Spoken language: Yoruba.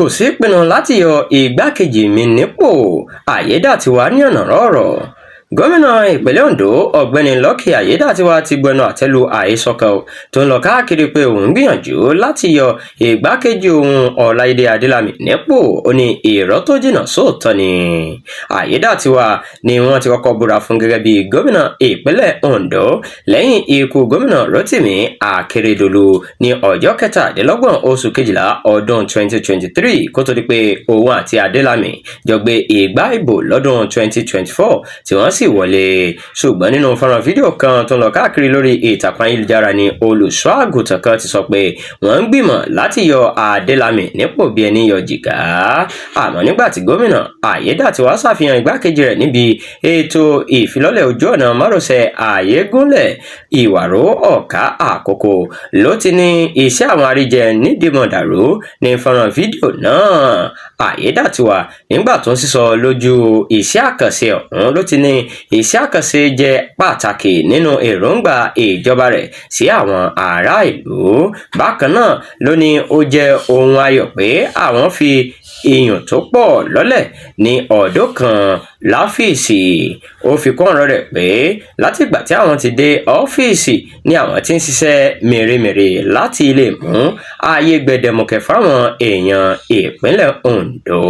kò sí ìpinnu láti yọ igbákejì mi nípò, Ayédàtiwa ní ọ̀nà rọ̀rọ̀. Gómìnà ìpínlẹ̀ Ondo ọ̀gbẹ́ni Lucky Ayédàtiwa ti gbẹnu àtẹ́lu àhesọ kan tó ń lọ káàkiri pé òun gbìyànjú láti yọ igbákejì òun Ọláìdé Adélàmì nípò. Ó ní irọ́ tó jìnnà sóòótọ́ ni. Ayédàtiwa ni wọ́n ti kọ́kọ́ búra fún gẹ́gẹ́ bí gómìnà ìpínlẹ̀ Ondo lẹ́yìn ikú gómìnà Rotimi Akeredolu ní ọjọ́ 27 oṣù kejìlá ọdún 2023 kó tó di pé òun àti Adélàmì jọ gbé igbá ìbò lọ́dún 2024 tí wọ́n sì wọlé. Ṣùgbọ́n nínú fọ́nrán fídíò kan tó ń lọ káàkiri lórí ìtàkùn ayélujára ni olùṣọ́ àgùntàn kan ti sọ pé wọ́n ń gbìmọ̀ láti yọ Adélàmì nípò bí ẹni yọ jìgá. Àmọ́ nígbà tí gómìnà Ayédàtiwa ṣàfihàn igbákejì rẹ̀ níbi ètò ìfilọ́lẹ̀ ojú ọ̀nà márosẹ̀ Ayégúnlẹ̀ Ìwàró Ọ̀ká Àkókò ló ti ní iṣẹ́ àwọn àríjẹ nídìmọ̀dàrú ní fọ́nrán fídíò náà. Ayédàtiwa nígbà tó ń sísọ lójú iṣẹ́ àkànṣe ọ̀hún ló ti ní iṣẹ́ àkànṣe jẹ́ pàtàkì nínú èròǹgbà ìjọba rẹ̀ sí àwọn ará ìlú. Bákan náà ló ní ó jẹ́ ohun ayọ̀ pé àwọn fi iyùn tó pọ̀ lọ́lẹ̀ ní ọdún kan láfíìsì. Ó fi kún ọ̀rọ̀ rẹ̀ pé látìgbà tí àwọn ti dé ọ́fíìsì ni àwọn ti ń ṣiṣẹ́ mèremère láti lè mú ayé gbẹdẹmukẹ fáwọn èèyàn ìpínlẹ̀ Ondo.